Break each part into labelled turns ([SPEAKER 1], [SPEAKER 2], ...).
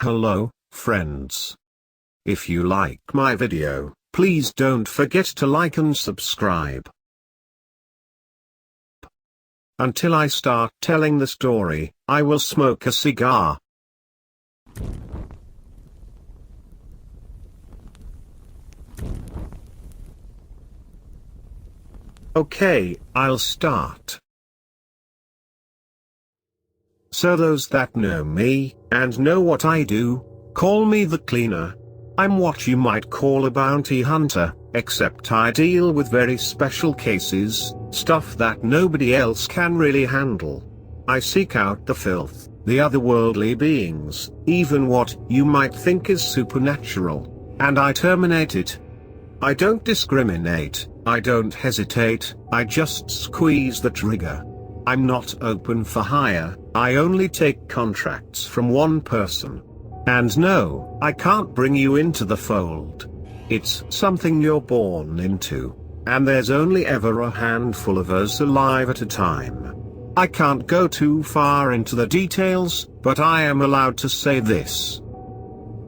[SPEAKER 1] Hello, friends. If you like my video, please don't forget to like and subscribe. Until I start telling the story, I will smoke a cigar. Okay, I'll start. So those that know me, and know what I do, call me the cleaner. I'm what you might call a bounty hunter, except I deal with very special cases, stuff that nobody else can really handle. I seek out the filth, the otherworldly beings, even what you might think is supernatural, and I terminate it. I don't discriminate, I don't hesitate, I just squeeze the trigger. I'm not open for hire, I only take contracts from one person. And no, I can't bring you into the fold. It's something you're born into, and there's only ever a handful of us alive at a time. I can't go too far into the details, but I am allowed to say this.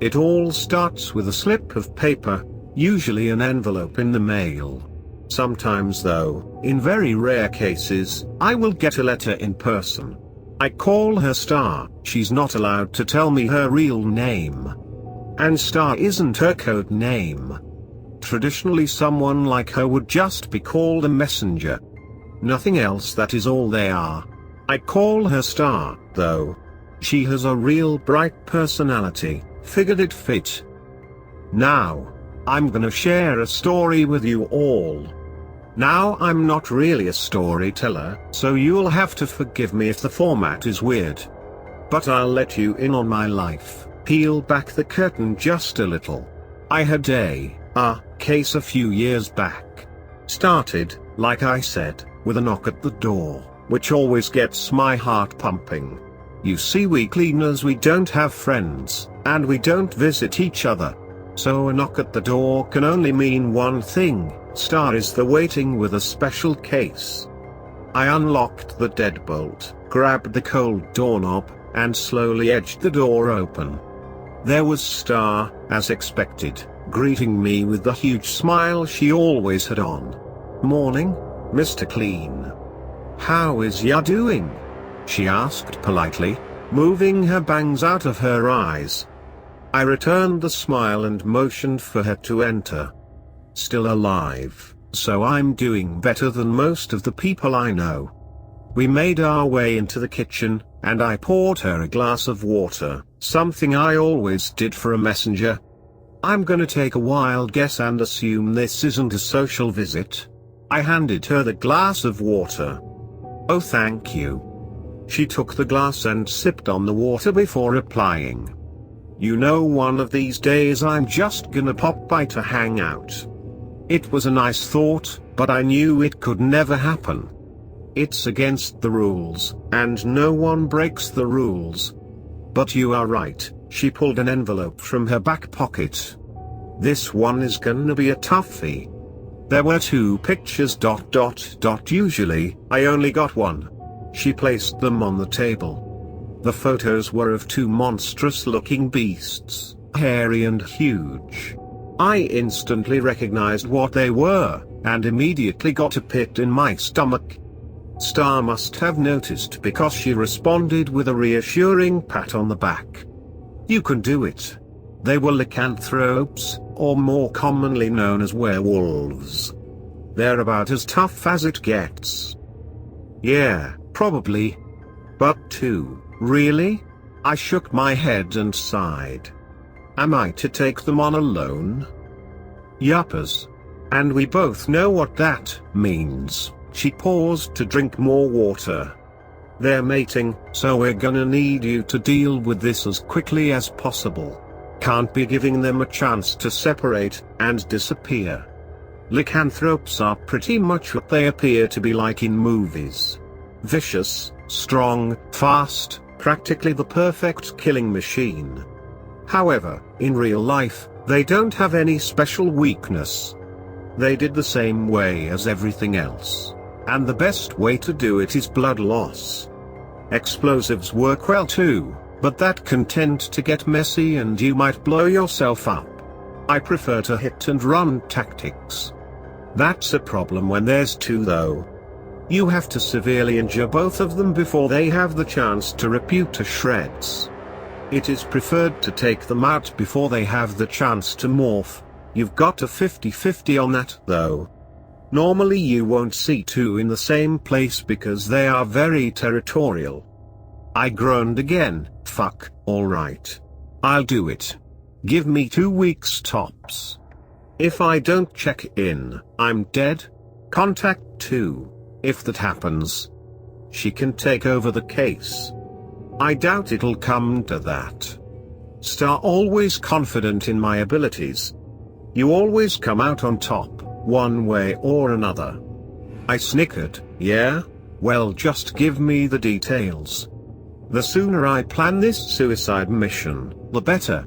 [SPEAKER 1] It all starts with a slip of paper, usually an envelope in the mail. Sometimes though, in very rare cases, I will get a letter in person. I call her Star, she's not allowed to tell me her real name. And Star isn't her code name. Traditionally someone like her would just be called a messenger. Nothing else, that is all they are. I call her Star, though. She has a real bright personality, figured it fit. Now, I'm gonna share a story with you all. Now I'm not really a storyteller, so you'll have to forgive me if the format is weird. But I'll let you in on my life, peel back the curtain just a little. I had a case a few years back. Started, like I said, with a knock at the door, which always gets my heart pumping. You see, we cleaners, we don't have friends, and we don't visit each other. So a knock at the door can only mean one thing. Star is the waiting with a special case. I unlocked the deadbolt, grabbed the cold doorknob, and slowly edged the door open. There was Star, as expected, greeting me with the huge smile she always had on. "Morning, Mr. Clean. How is ya doing?" she asked politely, moving her bangs out of her eyes. I returned the smile and motioned for her to enter. Still alive, so I'm doing better than most of the people I know. We made our way into the kitchen, and I poured her a glass of water, something I always did for a messenger. I'm gonna take a wild guess and assume this isn't a social visit. I handed her the glass of water. "Oh, thank you." She took the glass and sipped on the water before replying. "You know, one of these days I'm just gonna pop by to hang out." It was a nice thought, but I knew it could never happen. It's against the rules, and no one breaks the rules. But you are right, she pulled an envelope from her back pocket. "This one is gonna be a toughie." There were 2 pictures ... Usually, I only got one. She placed them on the table. The photos were of 2 monstrous-looking beasts, hairy and huge. I instantly recognized what they were, and immediately got a pit in my stomach. Star must have noticed because she responded with a reassuring pat on the back. "You can do it." They were lycanthropes, or more commonly known as werewolves. They're about as tough as it gets. "Yeah, probably. But 2, really?" I shook my head and sighed. "Am I to take them on alone?" "Yuppers. And we both know what that means." She paused to drink more water. "They're mating, so we're gonna need you to deal with this as quickly as possible. Can't be giving them a chance to separate and disappear. Lycanthropes are pretty much what they appear to be like in movies. Vicious, strong, fast, practically the perfect killing machine. However, in real life, they don't have any special weakness. They did the same way as everything else. And the best way to do it is blood loss. Explosives work well too, But that can tend to get messy and you might blow yourself up. I prefer to hit and run tactics. That's a problem when there's two though. You have to severely injure both of them before they have the chance to rip you to shreds. It is preferred to take them out before they have the chance to morph. You've got a 50-50 on that though. Normally you won't see two in the same place because they are very territorial. I groaned again. Fuck, alright. I'll do it. Give me 2 weeks tops. If I don't check in, I'm dead. Contact 2. If that happens, she can take over the case. I doubt it'll come to that. Star always confident in my abilities. You always come out on top, one way or another. I snickered. Yeah? Well, just give me the details. The sooner I plan this suicide mission, the better.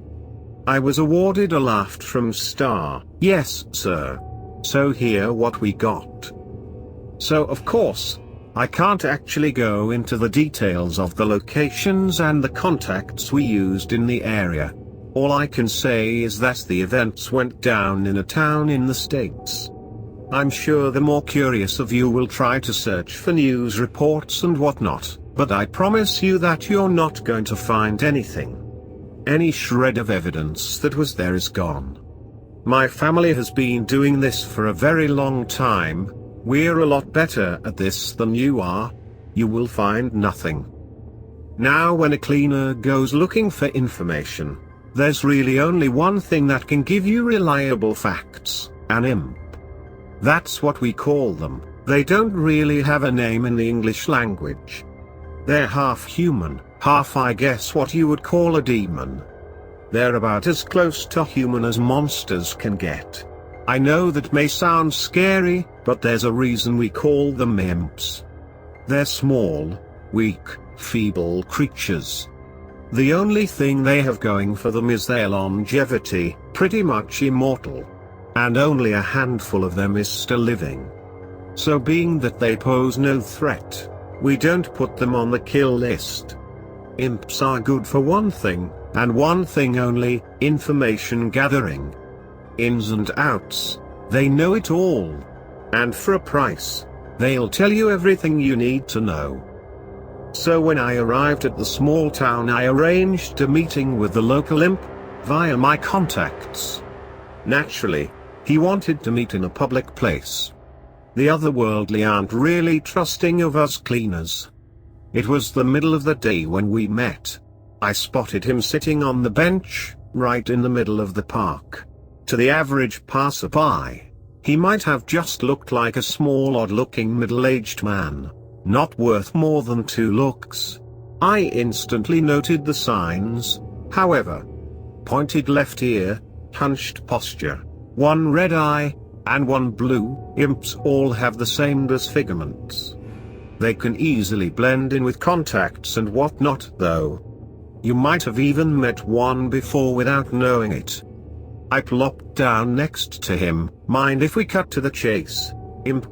[SPEAKER 1] I was awarded a laugh from Star. Yes, sir. So here what we got. So of course, I can't actually go into the details of the locations and the contacts we used in the area. All I can say is that the events went down in a town in the States. I'm sure the more curious of you will try to search for news reports and whatnot, but I promise you that you're not going to find anything. Any shred of evidence that was there is gone. My family has been doing this for a very long time. We're a lot better at this than you are. You will find nothing. Now when a cleaner goes looking for information, there's really only one thing that can give you reliable facts: an imp. That's what we call them. They don't really have a name in the English language. They're half human, half I guess what you would call a demon. They're about as close to human as monsters can get. I know that may sound scary, but there's a reason we call them imps. They're small, weak, feeble creatures. The only thing they have going for them is their longevity, pretty much immortal. And only a handful of them is still living. So being that they pose no threat, we don't put them on the kill list. Imps are good for one thing, and one thing only: information gathering. Ins and outs, they know it all. And for a price, they'll tell you everything you need to know. So when I arrived at the small town, I arranged a meeting with the local imp, via my contacts. Naturally, he wanted to meet in a public place. The otherworldly aren't really trusting of us cleaners. It was the middle of the day when we met. I spotted him sitting on the bench, right in the middle of the park. To the average passerby, he might have just looked like a small odd-looking middle-aged man, not worth more than 2 looks. I instantly noted the signs, however. Pointed left ear, hunched posture, one red eye, and one blue. Imps all have the same disfigurements. They can easily blend in with contacts and whatnot though. You might have even met one before without knowing it. I plopped down next to him. Mind if we cut to the chase, imp?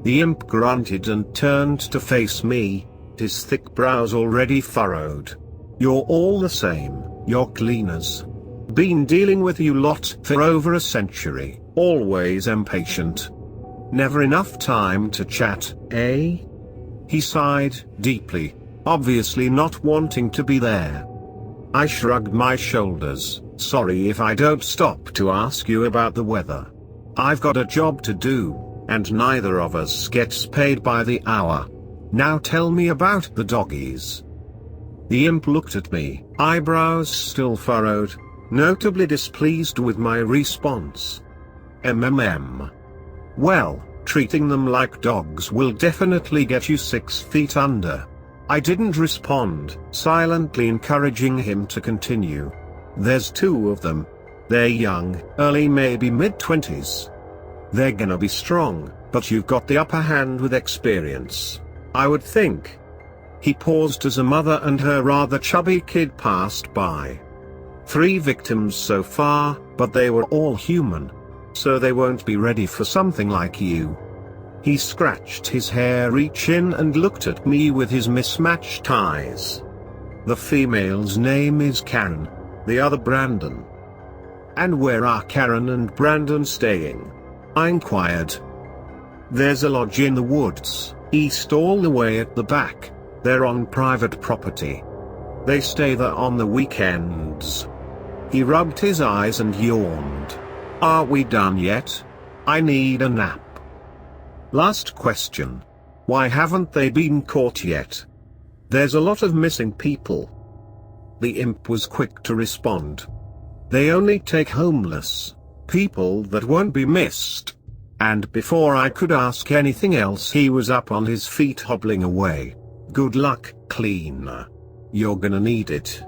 [SPEAKER 1] The imp grunted and turned to face me, his thick brows already furrowed. You're all the same, you're cleaners. Been dealing with you lot for over a century, always impatient. Never enough time to chat, eh? He sighed deeply, obviously not wanting to be there. I shrugged my shoulders. Sorry if I don't stop to ask you about the weather. I've got a job to do, and neither of us gets paid by the hour. Now tell me about the doggies. The imp looked at me, eyebrows still furrowed, notably displeased with my response. Well, treating them like dogs will definitely get you 6 feet under. I didn't respond, silently encouraging him to continue. There's 2 of them. They're young, early maybe mid-20s. They're gonna be strong, but you've got the upper hand with experience, I would think. He paused as a mother and her rather chubby kid passed by. 3 victims so far, but they were all human. So they won't be ready for something like you. He scratched his hairy chin and looked at me with his mismatched eyes. The female's name is Karen, the other Brandon. And where are Karen and Brandon staying? I inquired. There's a lodge in the woods, east all the way at the back. They're on private property. They stay there on the weekends. He rubbed his eyes and yawned. Are we done yet? I need a nap. Last question. Why haven't they been caught yet? There's a lot of missing people. The imp was quick to respond. They only take homeless people that won't be missed. And before I could ask anything else, he was up on his feet hobbling away. Good luck, cleaner. You're gonna need it.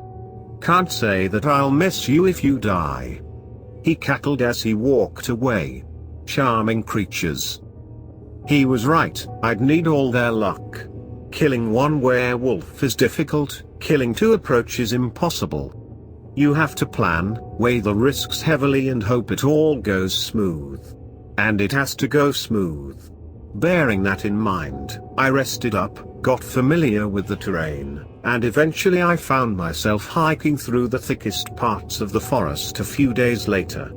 [SPEAKER 1] Can't say that I'll miss you if you die. He cackled as he walked away. Charming creatures. He was right, I'd need all their luck. Killing one werewolf is difficult, killing two approaches impossible. You have to plan, weigh the risks heavily and hope it all goes smooth. And it has to go smooth. Bearing that in mind, I rested up, got familiar with the terrain, and eventually I found myself hiking through the thickest parts of the forest a few days later.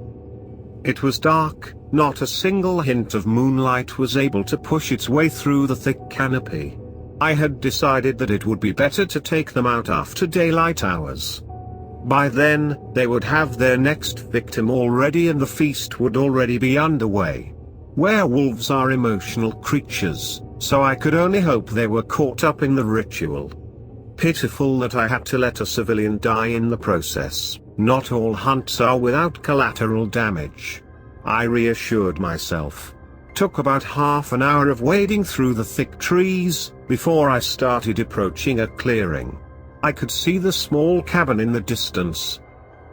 [SPEAKER 1] It was dark, not a single hint of moonlight was able to push its way through the thick canopy. I had decided that it would be better to take them out after daylight hours. By then, they would have their next victim already and the feast would already be underway. Werewolves are emotional creatures, so I could only hope they were caught up in the ritual. Pitiful that I had to let a civilian die in the process. Not all hunts are without collateral damage. I reassured myself. Took about half an hour of wading through the thick trees, before I started approaching a clearing. I could see the small cabin in the distance.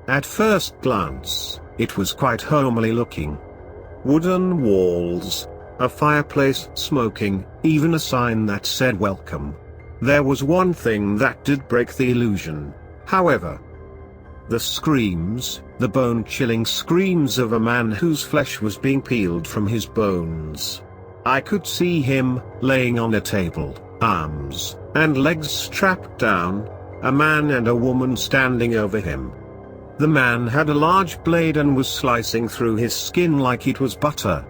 [SPEAKER 1] At first glance, it was quite homely looking. Wooden walls, a fireplace smoking, even a sign that said welcome. There was one thing that did break the illusion, however. The screams, the bone-chilling screams of a man whose flesh was being peeled from his bones. I could see him, laying on a table, arms and legs strapped down, a man and a woman standing over him. The man had a large blade and was slicing through his skin like it was butter.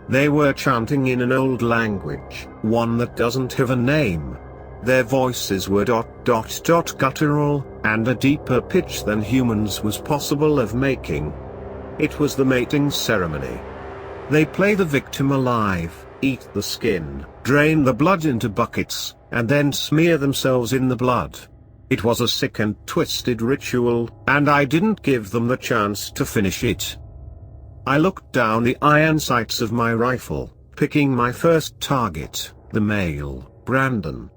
[SPEAKER 1] They were chanting in an old language, one that doesn't have a name. Their voices were ... guttural, and a deeper pitch than humans was possible of making. It was the mating ceremony. They play the victim alive, eat the skin, drain the blood into buckets, and then smear themselves in the blood. It was a sick and twisted ritual, and I didn't give them the chance to finish it. I looked down the iron sights of my rifle, picking my first target, the male, Brandon.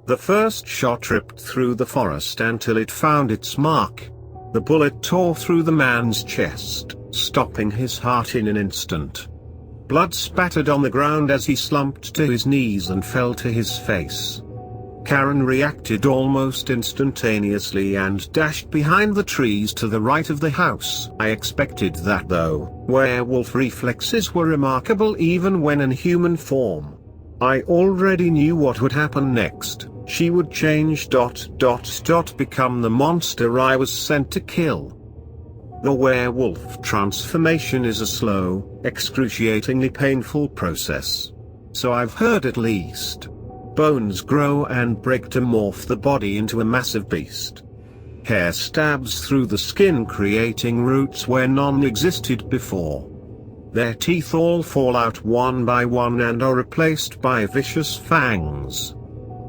[SPEAKER 1] The first shot ripped through the forest until it found its mark. The bullet tore through the man's chest, stopping his heart in an instant. Blood spattered on the ground as he slumped to his knees and fell to his face. Karen reacted almost instantaneously and dashed behind the trees to the right of the house. I expected that though. Werewolf reflexes were remarkable even when in human form. I already knew what would happen next. She would change ... become the monster I was sent to kill. The werewolf transformation is a slow, excruciatingly painful process. So I've heard at least. Bones grow and break to morph the body into a massive beast. Hair stabs through the skin creating roots where none existed before. Their teeth all fall out one by one and are replaced by vicious fangs.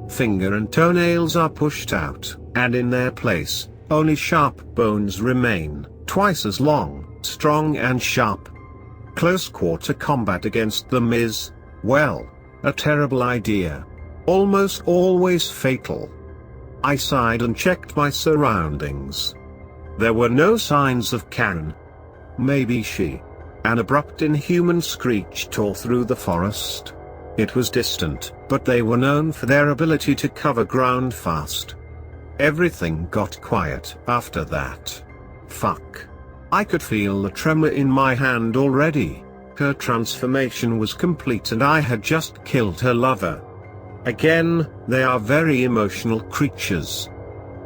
[SPEAKER 1] Finger and toenails are pushed out, and in their place, only sharp bones remain, twice as long, strong and sharp. Close quarter combat against them is, well, a terrible idea. Almost always fatal. I sighed and checked my surroundings. There were no signs of Karen. Maybe she. An abrupt inhuman screech tore through the forest. It was distant, but they were known for their ability to cover ground fast. Everything got quiet after that. Fuck. I could feel the tremor in my hand already. Her transformation was complete and I had just killed her lover. Again, they are very emotional creatures.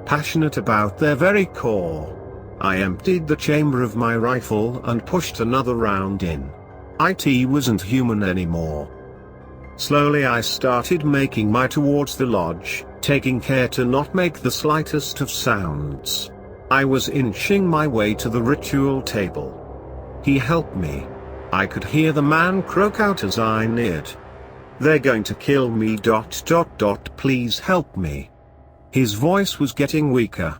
[SPEAKER 1] passionate about their very core. I emptied the chamber of my rifle and pushed another round in. It wasn't human anymore. Slowly I started making my towards the lodge, taking care to not make the slightest of sounds. I was inching my way to the ritual table. He helped me. I could hear the man croak out as I neared. "They're going to kill me. Please help me." His voice was getting weaker.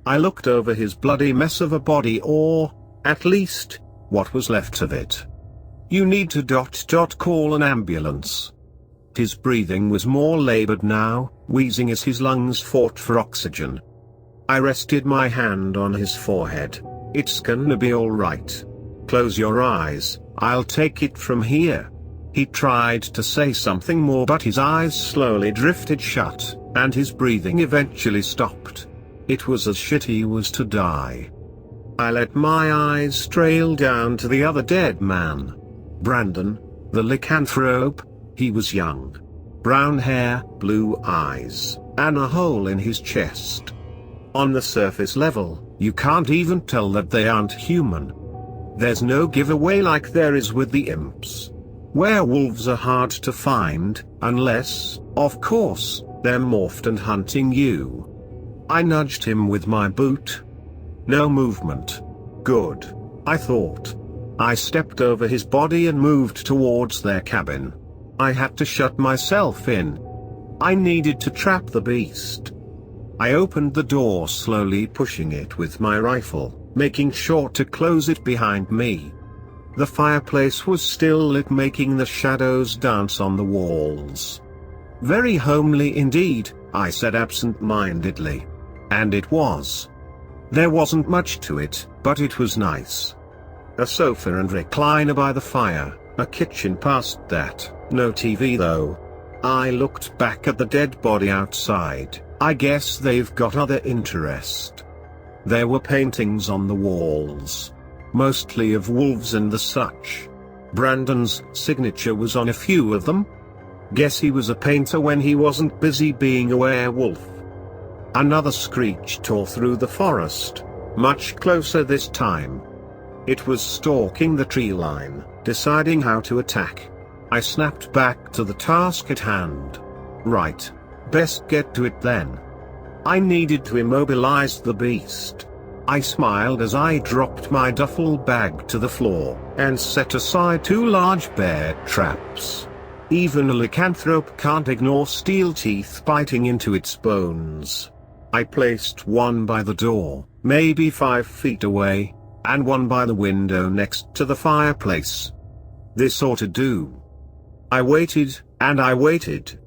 [SPEAKER 1] I looked over his bloody mess of a body, or, at least, what was left of it. "You need to call an ambulance." His breathing was more labored now, wheezing as his lungs fought for oxygen. I rested my hand on his forehead. "It's gonna be alright. Close your eyes, I'll take it from here." He tried to say something more, but his eyes slowly drifted shut, and his breathing eventually stopped. It was as shit he was to die. I let my eyes trail down to the other dead man. Brandon, the lycanthrope. He was young. Brown hair, blue eyes, and a hole in his chest. On the surface level, you can't even tell that they aren't human. There's no giveaway like there is with the imps. Werewolves are hard to find, unless, of course, they're morphed and hunting you. I nudged him with my boot. No movement. Good, I thought. I stepped over his body and moved towards their cabin. I had to shut myself in. I needed to trap the beast. I opened the door slowly, pushing it with my rifle, making sure to close it behind me. The fireplace was still lit, making the shadows dance on the walls. "Very homely indeed," I said absent-mindedly. And it was. There wasn't much to it, but it was nice. A sofa and recliner by the fire, a kitchen past that, no TV though. I looked back at the dead body outside. I guess they've got other interest. There were paintings on the walls. Mostly of wolves and the such. Brandon's signature was on a few of them. Guess he was a painter when he wasn't busy being a werewolf. Another screech tore through the forest, much closer this time. It was stalking the tree line, deciding how to attack. I snapped back to the task at hand. Right. Best get to it then. I needed to immobilize the beast. I smiled as I dropped my duffel bag to the floor, and set aside 2 large bear traps. Even a lycanthrope can't ignore steel teeth biting into its bones. I placed one by the door, maybe 5 feet away, and one by the window next to the fireplace. This ought to do. I waited, and I waited.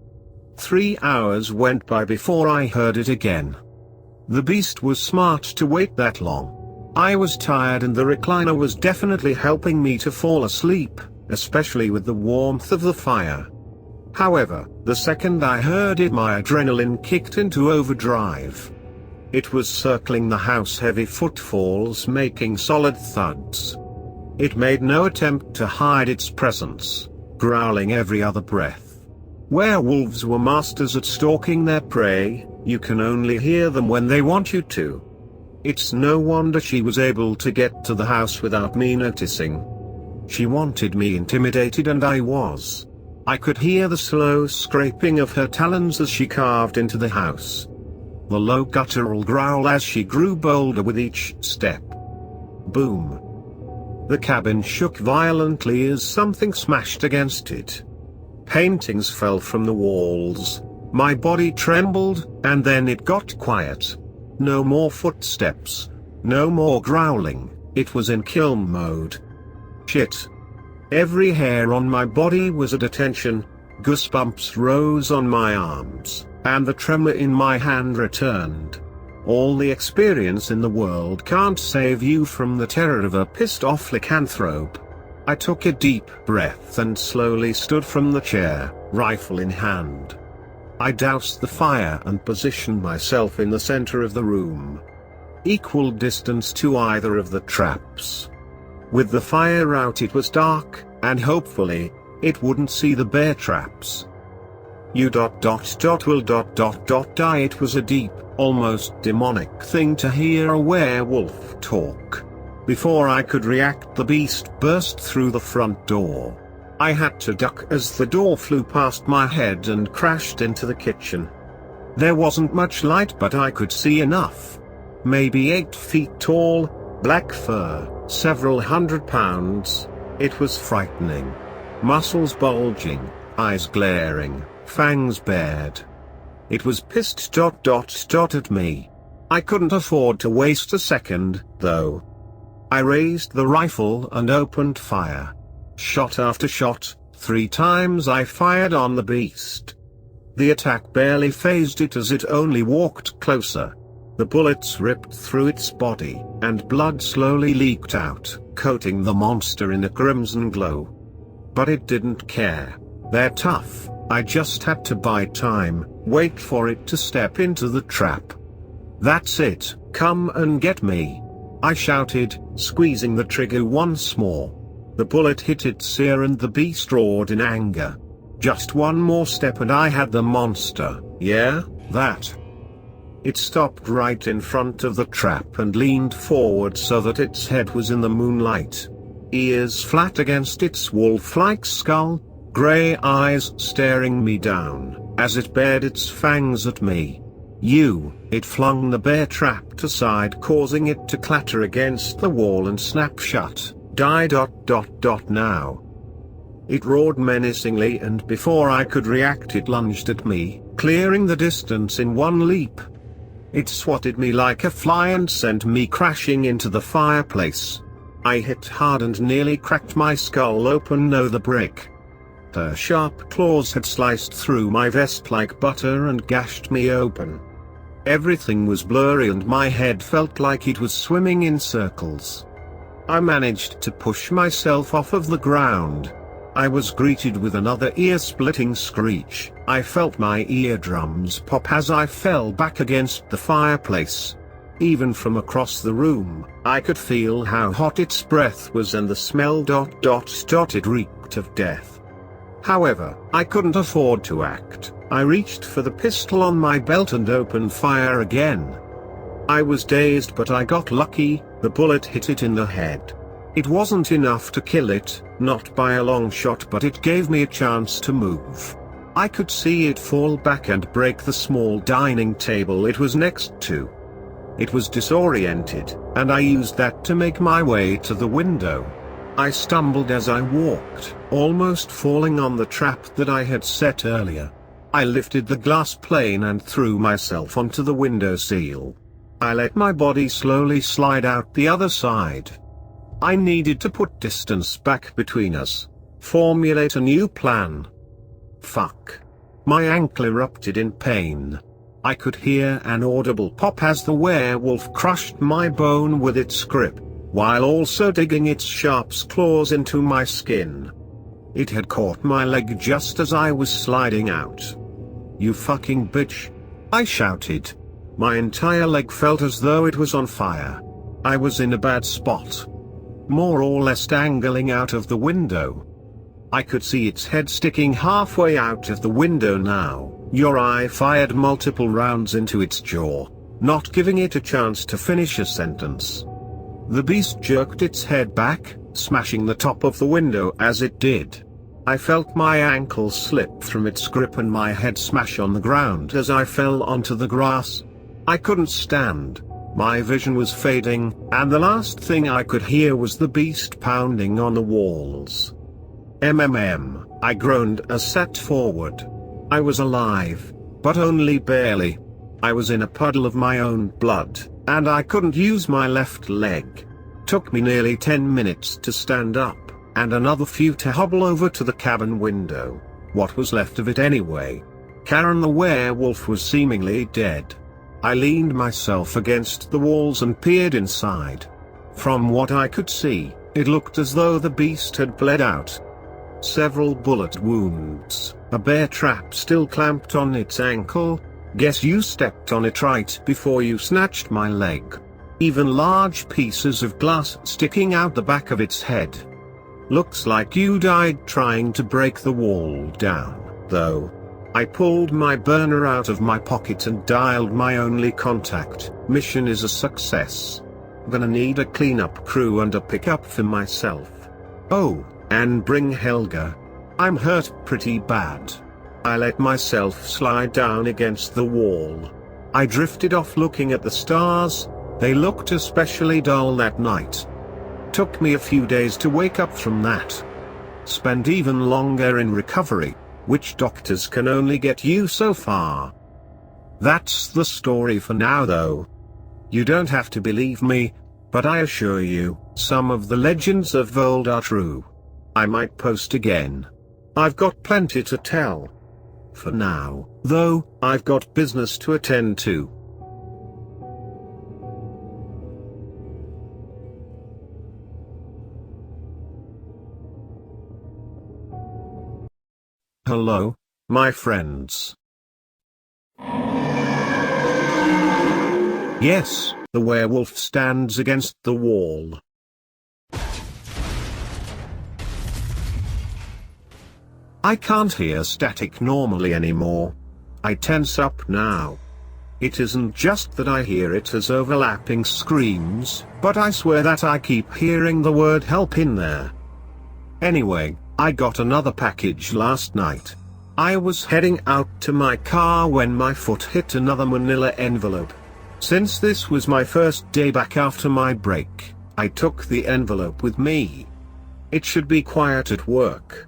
[SPEAKER 1] 3 hours went by before I heard it again. The beast was smart to wait that long. I was tired and the recliner was definitely helping me to fall asleep, especially with the warmth of the fire. However, the second I heard it, my adrenaline kicked into overdrive. It was circling the house, heavy footfalls making solid thuds. It made no attempt to hide its presence, growling every other breath. Werewolves were masters at stalking their prey. You can only hear them when they want you to. It's no wonder she was able to get to the house without me noticing. She wanted me intimidated, and I was. I could hear the slow scraping of her talons as she carved into the house. The low guttural growl as she grew bolder with each step. Boom. The cabin shook violently as something smashed against it. Paintings fell from the walls. My body trembled, and then it got quiet. No more footsteps. No more growling. It was in kill mode. Shit. Every hair on my body was at attention. Goosebumps rose on my arms, and the tremor in my hand returned. All the experience in the world can't save you from the terror of a pissed-off lycanthrope. I took a deep breath and slowly stood from the chair, rifle in hand. I doused the fire and positioned myself in the center of the room. Equal distance to either of the traps. With the fire out, it was dark, and hopefully, it wouldn't see the bear traps. Will die. It was a deep, almost demonic thing to hear a werewolf talk. Before I could react, the beast burst through the front door. I had to duck as the door flew past my head and crashed into the kitchen. There wasn't much light, but I could see enough. Maybe 8 feet tall, black fur, several 100 pounds. It was frightening. Muscles bulging, eyes glaring, fangs bared. It was pissed ... at me. I couldn't afford to waste a second, though. I raised the rifle and opened fire. Shot after shot, 3 times I fired on the beast. The attack barely fazed it as it only walked closer. The bullets ripped through its body, and blood slowly leaked out, coating the monster in a crimson glow. But it didn't care. They're tough. I just had to bide time, wait for it to step into the trap. "That's it, come and get me," I shouted, squeezing the trigger once more. The bullet hit its ear and the beast roared in anger. Just one more step and I had the monster, yeah, that. It stopped right in front of the trap and leaned forward so that its head was in the moonlight. Ears flat against its wolf-like skull, grey eyes staring me down, as it bared its fangs at me. It flung the bear trap aside, causing it to clatter against the wall and snap shut. Die ... now. It roared menacingly, and before I could react it lunged at me, clearing the distance in one leap. It swatted me like a fly and sent me crashing into the fireplace. I hit hard and nearly cracked my skull open. No, the brick. Her sharp claws had sliced through my vest like butter and gashed me open. Everything was blurry and my head felt like it was swimming in circles. I managed to push myself off of the ground. I was greeted with another ear-splitting screech. I felt my eardrums pop as I fell back against the fireplace. Even from across the room, I could feel how hot its breath was and the smell ... it reeked of death. However, I couldn't afford to act. I reached for the pistol on my belt and opened fire again. I was dazed, but I got lucky. The bullet hit it in the head. It wasn't enough to kill it, not by a long shot, but it gave me a chance to move. I could see it fall back and break the small dining table it was next to. It was disoriented, and I used that to make my way to the window. I stumbled as I walked, almost falling on the trap that I had set earlier. I lifted the glass pane and threw myself onto the window sill. I let my body slowly slide out the other side. I needed to put distance back between us. Formulate a new plan. Fuck. My ankle erupted in pain. I could hear an audible pop as the werewolf crushed my bone with its grip, while also digging its sharp claws into my skin. It had caught my leg just as I was sliding out. "You fucking bitch!" I shouted. My entire leg felt as though it was on fire. I was in a bad spot. More or less dangling out of the window. I could see its head sticking halfway out of the window now. I fired multiple rounds into its jaw, not giving it a chance to finish a sentence. The beast jerked its head back, smashing the top of the window as it did. I felt my ankle slip from its grip and my head smash on the ground as I fell onto the grass. I couldn't stand. My vision was fading, and the last thing I could hear was the beast pounding on the walls. I groaned as sat forward. I was alive, but only barely. I was in a puddle of my own blood, and I couldn't use my left leg. Took me nearly 10 minutes to stand up, and another few to hobble over to the cabin window. What was left of it anyway? Karen the werewolf was seemingly dead. I leaned myself against the walls and peered inside. From what I could see, it looked as though the beast had bled out. Several bullet wounds, a bear trap still clamped on its ankle. Guess you stepped on it right before you snatched my leg. Even large pieces of glass sticking out the back of its head. Looks like you died trying to break the wall down, though. I pulled my burner out of my pocket and dialed my only contact. Mission is a success. Gonna need a cleanup crew and a pickup for myself. Oh, and bring Helga. I'm hurt pretty bad. I let myself slide down against the wall. I drifted off looking at the stars. They looked especially dull that night. Took me a few days to wake up from that. Spent even longer in recovery, which doctors can only get you so far. That's the story for now though. You don't have to believe me, but I assure you, some of the legends of old are true. I might post again. I've got plenty to tell. For now, though, I've got business to attend to. Hello, my friends. Yes, the werewolf stands against the wall. I can't hear static normally anymore. I tense up now. It isn't just that I hear it as overlapping screams, but I swear that I keep hearing the word help in there. Anyway, I got another package last night. I was heading out to my car when my foot hit another manila envelope. Since this was my first day back after my break, I took the envelope with me. It should be quiet at work.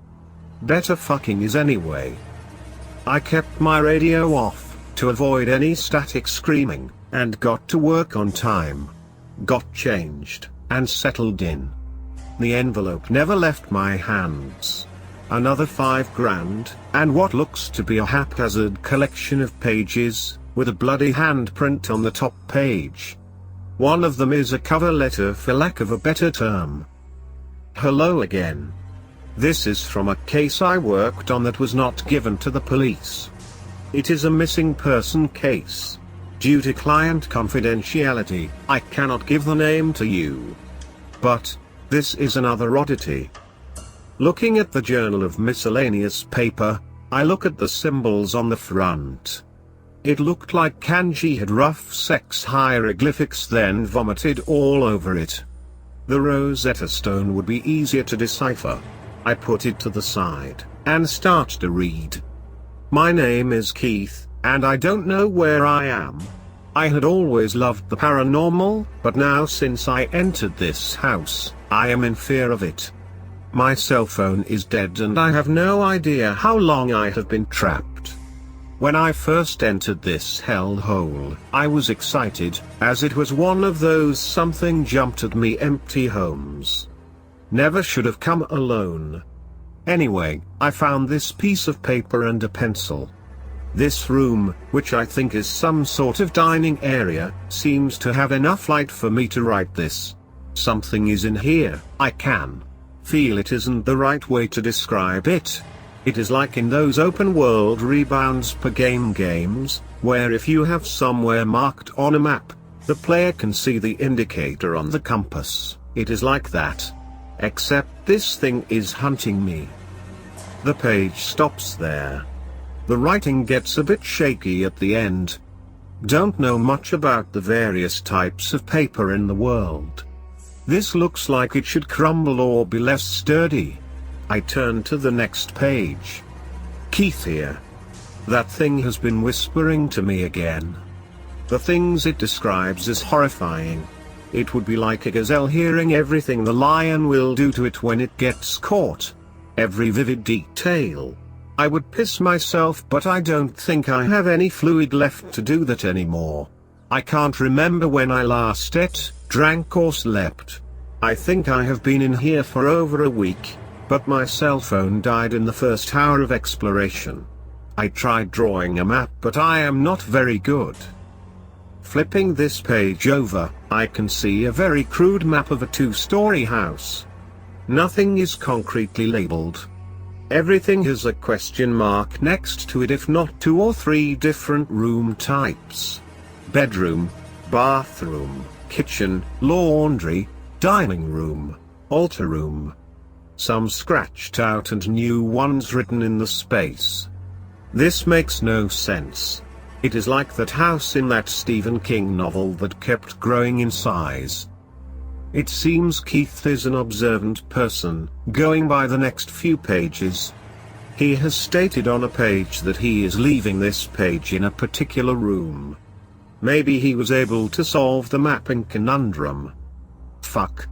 [SPEAKER 1] Better fucking is anyway. I kept my radio off, to avoid any static screaming, and got to work on time. Got changed, and settled in. The envelope never left my hands. Another $5,000, and what looks to be a haphazard collection of pages, with a bloody handprint on the top page. One of them is a cover letter for lack of a better term. Hello again. This is from a case I worked on that was not given to the police. It is a missing person case. Due to client confidentiality, I cannot give the name to you. But, this is another oddity. Looking at the Journal of Miscellaneous Paper, I look at the symbols on the front. It looked like kanji had rough sex hieroglyphics then vomited all over it. The Rosetta Stone would be easier to decipher. I put it to the side, and start to read. My name is Keith, and I don't know where I am. I had always loved the paranormal, but now since I entered this house, I am in fear of it. My cell phone is dead and I have no idea how long I have been trapped. When I first entered this hellhole, I was excited, as it was one of those something jumped at me empty homes. Never should have come alone. Anyway, I found this piece of paper and a pencil. This room, which I think is some sort of dining area, seems to have enough light for me to write this. Something is in here. I can feel it isn't the right way to describe it. It is like in those open world rebounds per game games, where if you have somewhere marked on a map, the player can see the indicator on the compass. It is like that. Except this thing is hunting me. The page stops there. The writing gets a bit shaky at the end. Don't know much about the various types of paper in the world. This looks like it should crumble or be less sturdy. I turn to the next page. Keith here. That thing has been whispering to me again. The things it describes as horrifying. It would be like a gazelle hearing everything the lion will do to it when it gets caught. Every vivid detail. I would piss myself, but I don't think I have any fluid left to do that anymore. I can't remember when I last ate, drank or slept. I think I have been in here for over a week, but my cell phone died in the first hour of exploration. I tried drawing a map, but I am not very good. Flipping this page over, I can see a very crude map of a two-story house. Nothing is concretely labeled. Everything has a question mark next to it, if not 2 or 3 different room types. Bedroom, bathroom, kitchen, laundry, dining room, altar room. Some scratched out and new ones written in the space. This makes no sense. It is like that house in that Stephen King novel that kept growing in size. It seems Keith is an observant person, going by the next few pages. He has stated on a page that he is leaving this page in a particular room. Maybe he was able to solve the mapping conundrum. Fuck.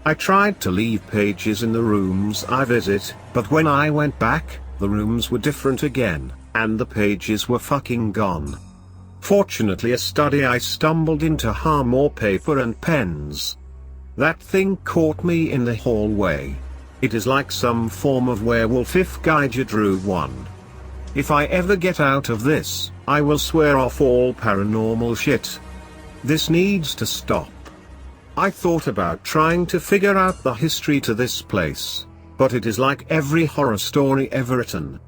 [SPEAKER 1] I tried to leave pages in the rooms I visit, but when I went back, the rooms were different again, and the pages were fucking gone. Fortunately, a study I stumbled into had more paper and pens. That thing caught me in the hallway. It is like some form of werewolf if Gaija drew one. If I ever get out of this, I will swear off all paranormal shit. This needs to stop. I thought about trying to figure out the history to this place, but it is like every horror story ever written.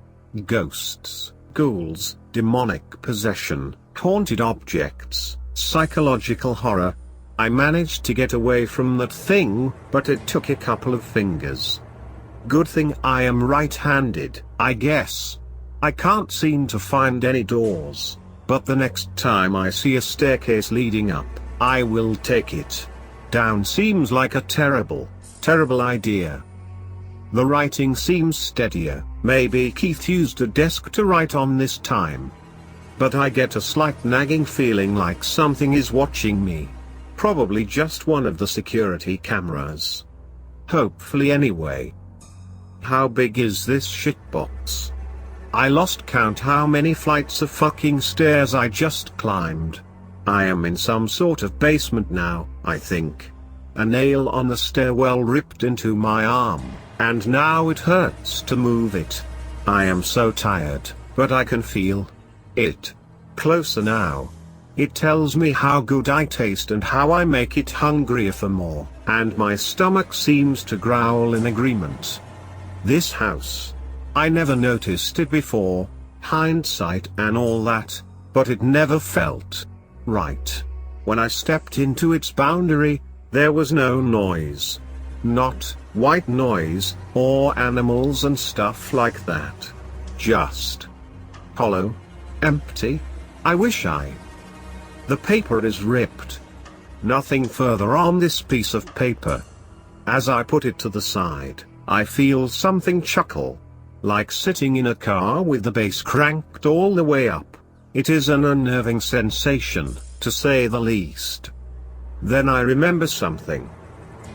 [SPEAKER 1] Ghosts, ghouls, demonic possession, haunted objects, psychological horror. I managed to get away from that thing, but it took a couple of fingers. Good thing I am right-handed, I guess. I can't seem to find any doors, but the next time I see a staircase leading up, I will take it. Down seems like a terrible idea. The writing seems steadier. Maybe Keith used a desk to write on this time. But I get a slight nagging feeling like something is watching me. Probably just one of the security cameras. Hopefully anyway. How big is this shitbox? I lost count how many flights of fucking stairs I just climbed. I am in some sort of basement now, I think. A nail on the stairwell ripped into my arm, and now it hurts to move it. I am so tired, but I can feel it closer now. It tells me how good I taste and how I make it hungrier for more, and my stomach seems to growl in agreement. This house. I never noticed it before, hindsight and all that, but it never felt right. When I stepped into its boundary, there was no noise. Not white noise, or animals and stuff like that. Just hollow. Empty. I wish The paper is ripped. Nothing further on this piece of paper. As I put it to the side, I feel something chuckle. Like sitting in a car with the bass cranked all the way up. It is an unnerving sensation, to say the least. Then I remember something.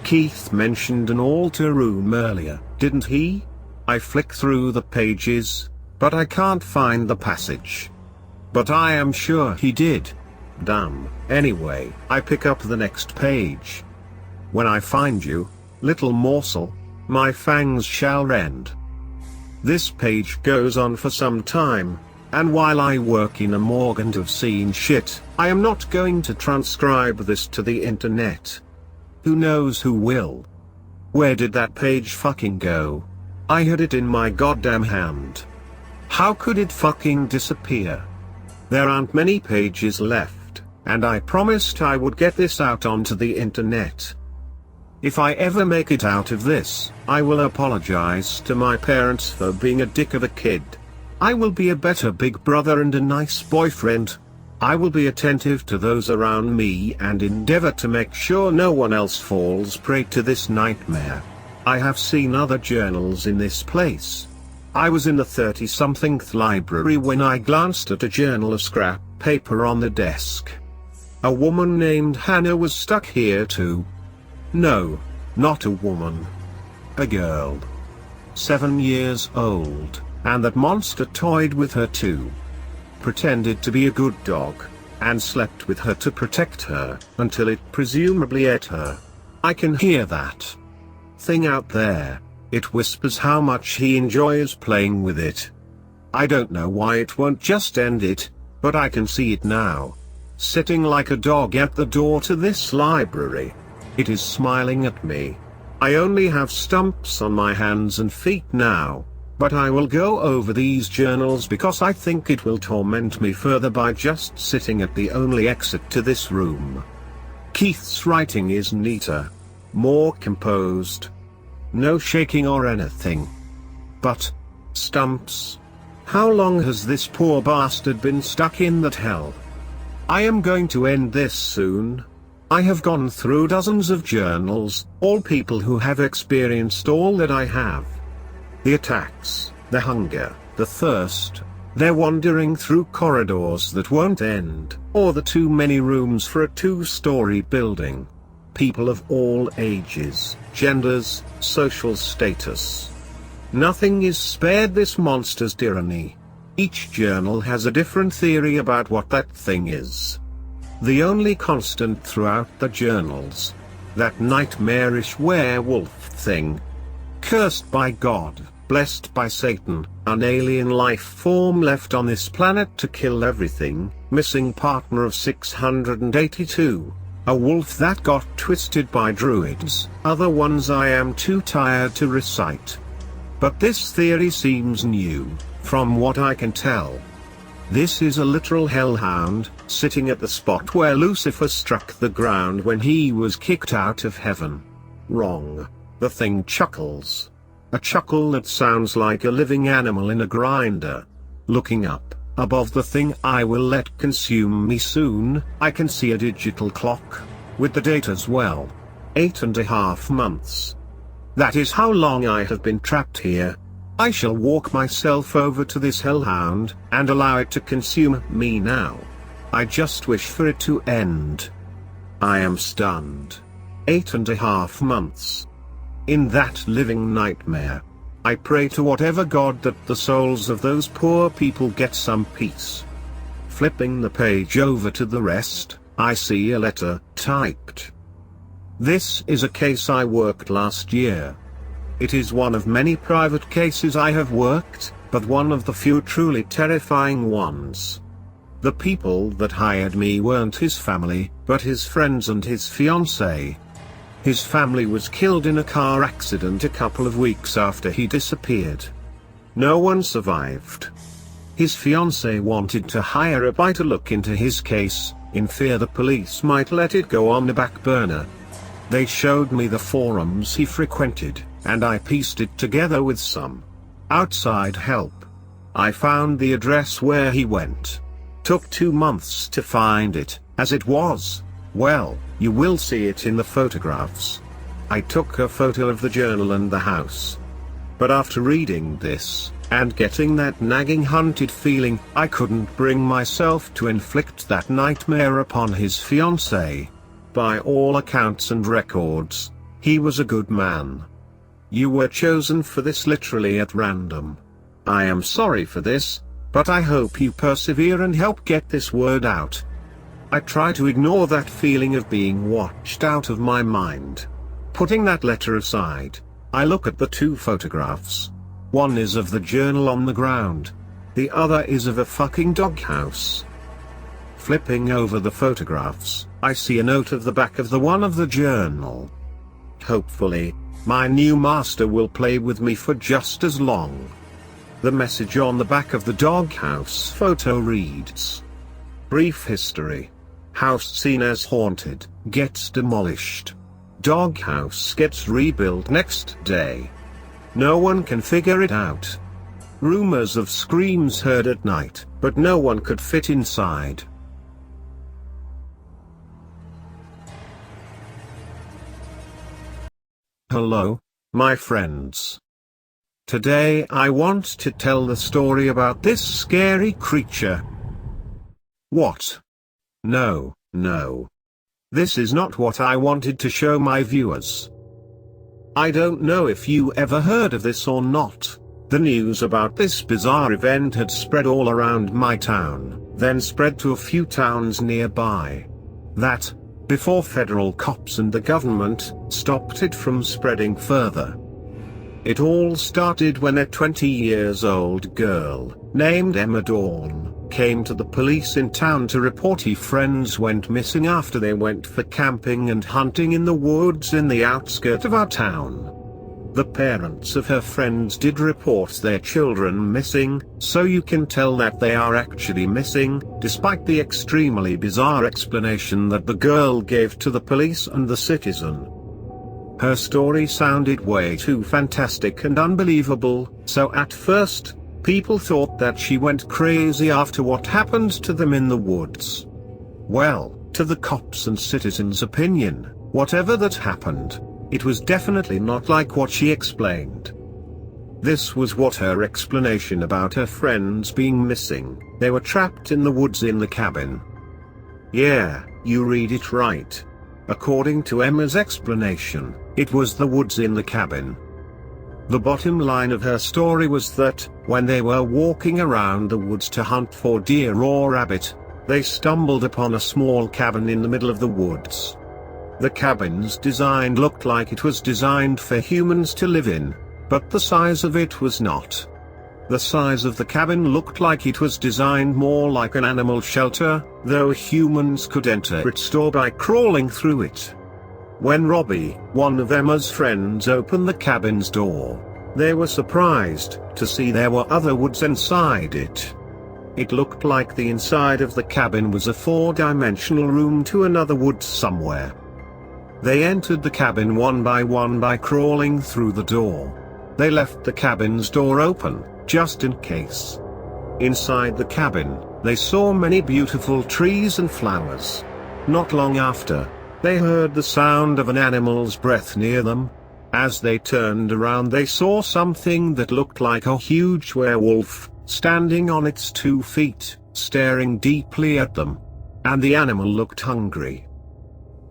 [SPEAKER 1] Keith mentioned an altar room earlier, didn't he? I flick through the pages, but I can't find the passage. But I am sure he did. Damn. Anyway, I pick up the next page. When I find you, little morsel, my fangs shall rend. This page goes on for some time, and while I work in a morgue and have seen shit, I am not going to transcribe this to the internet. Who knows who will? Where did that page fucking go? I had it in my goddamn hand. How could it fucking disappear? There aren't many pages left, and I promised I would get this out onto the internet. If I ever make it out of this, I will apologize to my parents for being a dick of a kid. I will be a better big brother and a nice boyfriend. I will be attentive to those around me and endeavor to make sure no one else falls prey to this nightmare. I have seen other journals in this place. I was in the 30-somethingth library when I glanced at a journal of scrap paper on the desk. A woman named Hannah was stuck here too. No, not a woman. A girl. 7 years old, and that monster toyed with her too. Pretended to be a good dog, and slept with her to protect her, until it presumably ate her. I can hear that thing out there. It whispers how much he enjoys playing with it. I don't know why it won't just end it, but I can see it now. Sitting like a dog at the door to this library. It is smiling at me. I only have stumps on my hands and feet now, but I will go over these journals because I think it will torment me further by just sitting at the only exit to this room. Keith's writing is neater. More composed. No shaking or anything. But stumps. How long has this poor bastard been stuck in that hell? I am going to end this soon. I have gone through dozens of journals, all people who have experienced all that I have. The attacks, the hunger, the thirst. They're wandering through corridors that won't end, or the too many rooms for a 2-story building. People of all ages, genders, social status. Nothing is spared this monster's tyranny. Each journal has a different theory about what that thing is. The only constant throughout the journals. That nightmarish werewolf thing. Cursed by God, blessed by Satan, an alien life form left on this planet to kill everything, missing partner of 682. A wolf that got twisted by druids, other ones I am too tired to recite. But this theory seems new, from what I can tell. This is a literal hellhound, sitting at the spot where Lucifer struck the ground when he was kicked out of heaven. Wrong. The thing chuckles. A chuckle that sounds like a living animal in a grinder. Looking up, above the thing I will let consume me soon, I can see a digital clock. With the date as well. 8.5 months. That is how long I have been trapped here. I shall walk myself over to this hellhound, and allow it to consume me now. I just wish for it to end. I am stunned. 8.5 months. In that living nightmare. I pray to whatever God that the souls of those poor people get some peace. Flipping the page over to the rest, I see a letter, typed. This is a case I worked last year. It is one of many private cases I have worked, but one of the few truly terrifying ones. The people that hired me weren't his family, but his friends and his fiancée. His family was killed in a car accident a couple of weeks after he disappeared. No one survived. His fiancée wanted to hire a buyer to look into his case, in fear the police might let it go on the back burner. They showed me the forums he frequented, and I pieced it together with some outside help. I found the address where he went. Took 2 months to find it, as it was. Well, you will see it in the photographs. I took a photo of the journal and the house. But after reading this, and getting that nagging hunted feeling, I couldn't bring myself to inflict that nightmare upon his fiancée. By all accounts and records, he was a good man. You were chosen for this literally at random. I am sorry for this, but I hope you persevere and help get this word out. I try to ignore that feeling of being watched out of my mind. Putting that letter aside, I look at the 2 photographs. One is of the journal on the ground. The other is of a fucking doghouse. Flipping over the photographs, I see a note of the back of the one of the journal. Hopefully, my new master will play with me for just as long. The message on the back of the doghouse photo reads: Brief history. House seen as haunted, gets demolished. Doghouse gets rebuilt next day. No one can figure it out. Rumors of screams heard at night, but no one could fit inside. Hello, my friends. Today I want to tell the story about this scary creature. What? No. This is not what I wanted to show my viewers. I don't know if you ever heard of this or not. The news about this bizarre event had spread all around my town, then spread to a few towns nearby. That, before federal cops and the government stopped it from spreading further. It all started when a 20-year-old girl, named Emma Dawn, came to the police in town to report her friends went missing after they went for camping and hunting in the woods in the outskirts of our town. The parents of her friends did report their children missing, so you can tell that they are actually missing, despite the extremely bizarre explanation that the girl gave to the police and the citizen. Her story sounded way too fantastic and unbelievable, so at first, People thought that she went crazy after what happened to them in the woods. Well, to the cops and citizens' opinion, whatever that happened, it was definitely not like what she explained. This was what her explanation about her friends being missing. They were trapped in the woods in the cabin. Yeah, you read it right. According to Emma's explanation, it was the woods in the cabin. The bottom line of her story was that, when they were walking around the woods to hunt for deer or rabbit, they stumbled upon a small cabin in the middle of the woods. The cabin's design looked like it was designed for humans to live in, but the size of it was not. The size of the cabin looked like it was designed more like an animal shelter, though humans could enter its door by crawling through it. When Robbie, one of Emma's friends, opened the cabin's door, they were surprised to see there were other woods inside it. It looked like the inside of the cabin was a four-dimensional room to another woods somewhere. They entered the cabin one by crawling through the door. They left the cabin's door open, just in case. Inside the cabin, they saw many beautiful trees and flowers. Not long after, they heard the sound of an animal's breath near them. As they turned around, they saw something that looked like a huge werewolf, standing on its 2 feet, staring deeply at them. And the animal looked hungry.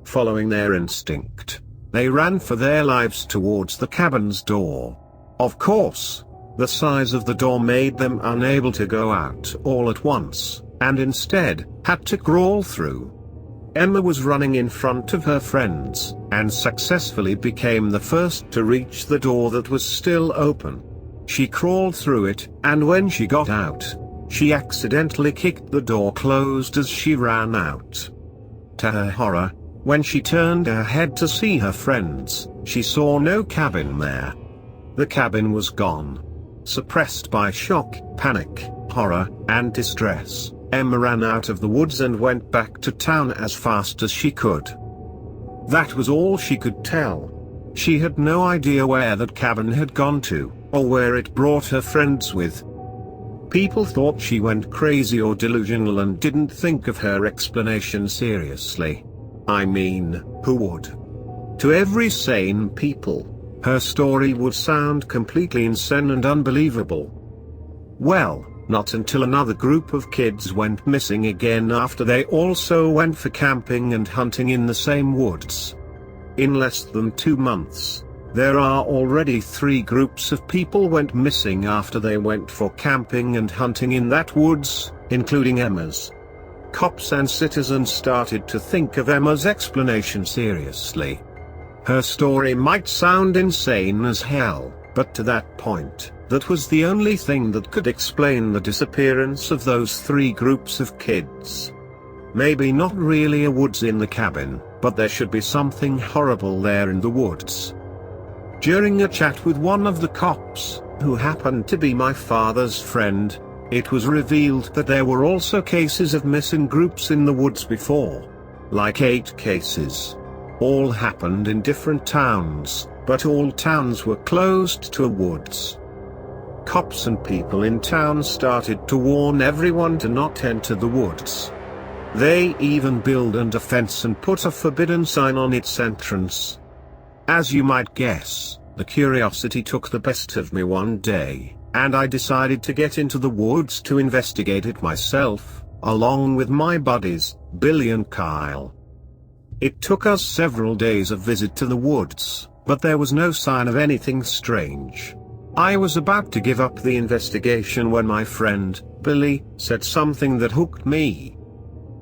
[SPEAKER 1] Following their instinct, they ran for their lives towards the cabin's door. Of course, the size of the door made them unable to go out all at once, and instead, had to crawl through. Emma was running in front of her friends, and successfully became the first to reach the door that was still open. She crawled through it, and when she got out, she accidentally kicked the door closed as she ran out. To her horror, when she turned her head to see her friends, she saw no cabin there. The cabin was gone. Suppressed by shock, panic, horror, and distress, Emma ran out of the woods and went back to town as fast as she could. That was all she could tell. She had no idea where that cabin had gone to, or where it brought her friends with. People thought she went crazy or delusional and didn't think of her explanation seriously. I mean, who would? To every sane people, her story would sound completely insane and unbelievable. Well, not until another group of kids went missing again after they also went for camping and hunting in the same woods. In less than 2 months, there are already 3 groups of people went missing after they went for camping and hunting in that woods, including Emma's. Cops and citizens started to think of Emma's explanation seriously. Her story might sound insane as hell, but to that point, that was the only thing that could explain the disappearance of those 3 groups of kids. Maybe not really a woods in the cabin, but there should be something horrible there in the woods. During a chat with one of the cops, who happened to be my father's friend, it was revealed that there were also cases of missing groups in the woods before. Like 8 cases. All happened in different towns, but all towns were closed to woods. Cops and people in town started to warn everyone to not enter the woods. They even built a fence and put a forbidden sign on its entrance. As you might guess, the curiosity took the best of me one day, and I decided to get into the woods to investigate it myself, along with my buddies, Billy and Kyle. It took us several days of visit to the woods, but there was no sign of anything strange. I was about to give up the investigation when my friend, Billy, said something that hooked me.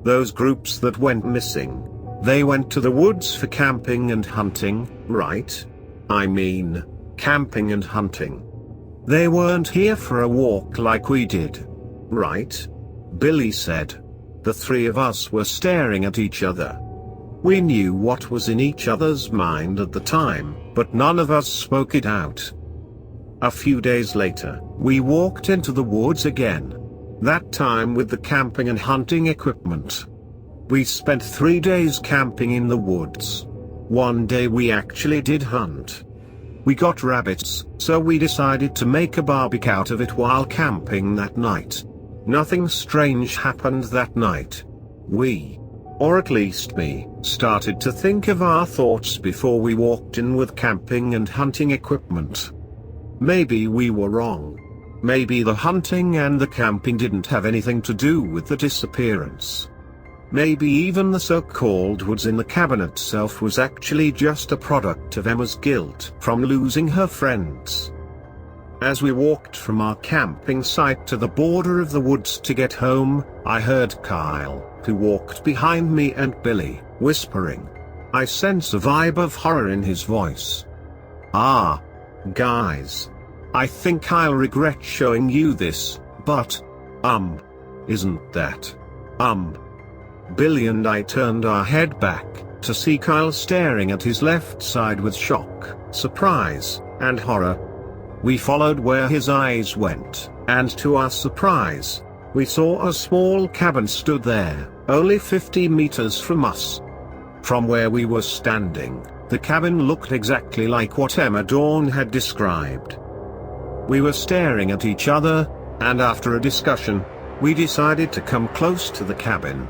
[SPEAKER 1] Those groups that went missing, they went to the woods for camping and hunting, right? I mean, camping and hunting. They weren't here for a walk like we did. Right? Billy said. The 3 of us were staring at each other. We knew what was in each other's mind at the time, but none of us spoke it out. A few days later, we walked into the woods again. That time with the camping and hunting equipment. We spent 3 days camping in the woods. One day we actually did hunt. We got rabbits, so we decided to make a barbecue out of it while camping that night. Nothing strange happened that night. We, or at least me, started to think of our thoughts before we walked in with camping and hunting equipment. Maybe we were wrong. Maybe the hunting and the camping didn't have anything to do with the disappearance. Maybe even the so-called woods in the cabin itself was actually just a product of Emma's guilt from losing her friends. As we walked from our camping site to the border of the woods to get home, I heard Kyle, who walked behind me, and Billy, whispering. I sense a vibe of horror in his voice. Ah. Guys. I think I'll regret showing you this, but, isn't that, Billy and I turned our head back, to see Kyle staring at his left side with shock, surprise, and horror. We followed where his eyes went, and to our surprise, we saw a small cabin stood there, only 50 meters from us. From where we were standing, the cabin looked exactly like what Emma Dawn had described. We were staring at each other, and after a discussion, we decided to come close to the cabin.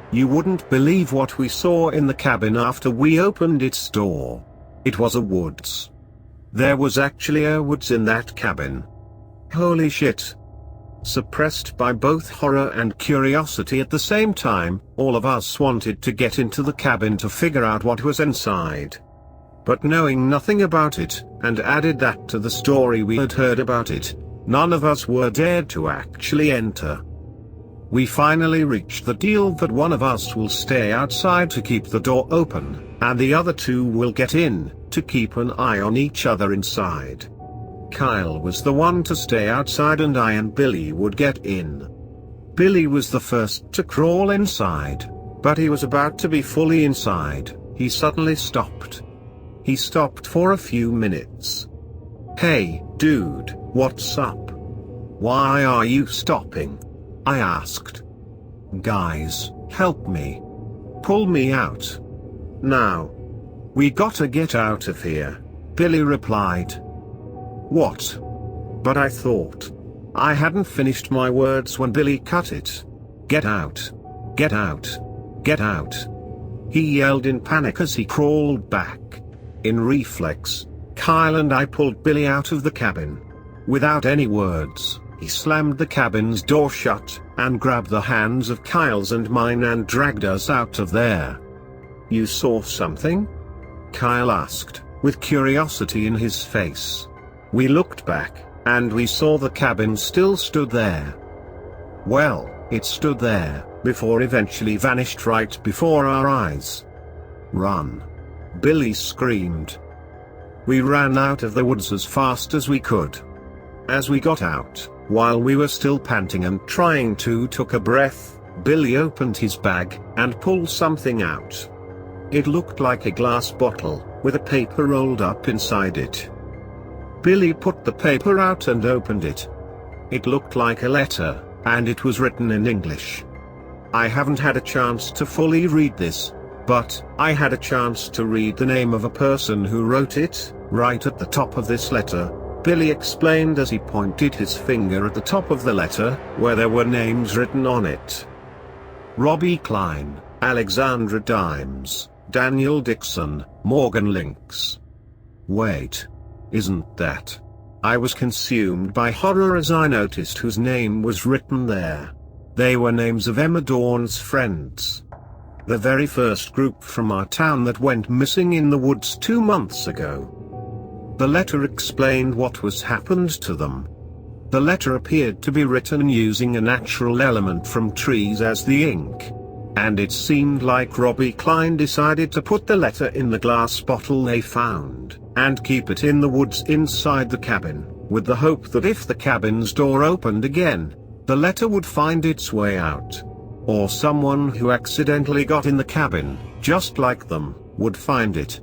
[SPEAKER 1] You wouldn't believe what we saw in the cabin after we opened its door. It was a woods. There was actually a woods in that cabin. Holy shit. Suppressed by both horror and curiosity at the same time, all of us wanted to get into the cabin to figure out what was inside. But knowing nothing about it, and added that to the story we had heard about it, none of us were dared to actually enter. We finally reached the deal that one of us will stay outside to keep the door open, and the other two will get in, to keep an eye on each other inside. Kyle was the one to stay outside and I and Billy would get in. Billy was the first to crawl inside, but he was about to be fully inside, he suddenly stopped. He stopped for a few minutes. Hey, dude, what's up? Why are you stopping? I asked. Guys, help me. Pull me out. Now. We gotta get out of here, Billy replied. What? But I thought. I hadn't finished my words when Billy cut it. Get out. Get out. Get out. He yelled in panic as he crawled back. In reflex, Kyle and I pulled Billy out of the cabin. Without any words, he slammed the cabin's door shut, and grabbed the hands of Kyle's and mine and dragged us out of there. You saw something? Kyle asked, with curiosity in his face. We looked back, and we saw the cabin still stood there. Well, it stood there, before eventually vanished right before our eyes. Run! Billy screamed. We ran out of the woods as fast as we could. As we got out, while we were still panting and trying to take a breath, Billy opened his bag, and pulled something out. It looked like a glass bottle, with a paper rolled up inside it. Billy put the paper out and opened it. It looked like a letter, and it was written in English. I haven't had a chance to fully read this, but I had a chance to read the name of a person who wrote it, right at the top of this letter, Billy explained as he pointed his finger at the top of the letter, where there were names written on it. Robbie Klein, Alexandra Dimes, Daniel Dixon, Morgan Lynx. Wait. Isn't that? I was consumed by horror as I noticed whose name was written there. They were names of Emma Dawn's friends. The very first group from our town that went missing in the woods 2 months ago. The letter explained what was happened to them. The letter appeared to be written using a natural element from trees as the ink. And it seemed like Robbie Klein decided to put the letter in the glass bottle they found, and keep it in the woods inside the cabin, with the hope that if the cabin's door opened again, the letter would find its way out. Or someone who accidentally got in the cabin, just like them, would find it.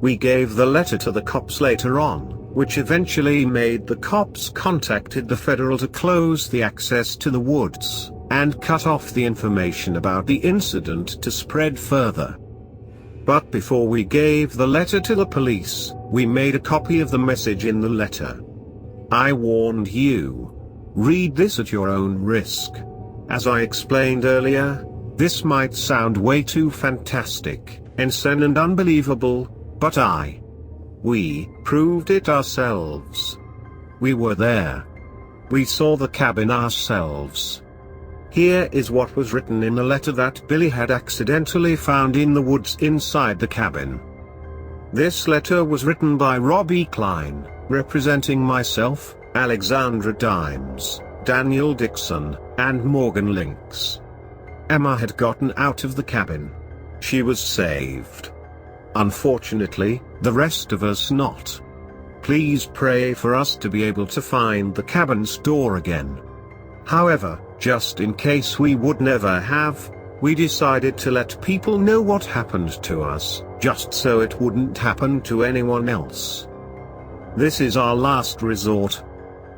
[SPEAKER 1] We gave the letter to the cops later on, which eventually made the cops contacted the federal to close the access to the woods, and cut off the information about the incident to spread further. But before we gave the letter to the police, we made a copy of the message in the letter. I warned you. Read this at your own risk. As I explained earlier, this might sound way too fantastic, insane and unbelievable, but we proved it ourselves. We were there. We saw the cabin ourselves. Here is what was written in the letter that Billy had accidentally found in the woods inside the cabin. This letter was written by Robbie Klein, representing myself, Alexandra Dimes, Daniel Dixon, and Morgan Lynx. Emma had gotten out of the cabin. She was saved. Unfortunately, the rest of us not. Please pray for us to be able to find the cabin's door again. However, just in case we would never have, we decided to let people know what happened to us, just so it wouldn't happen to anyone else. This is our last resort.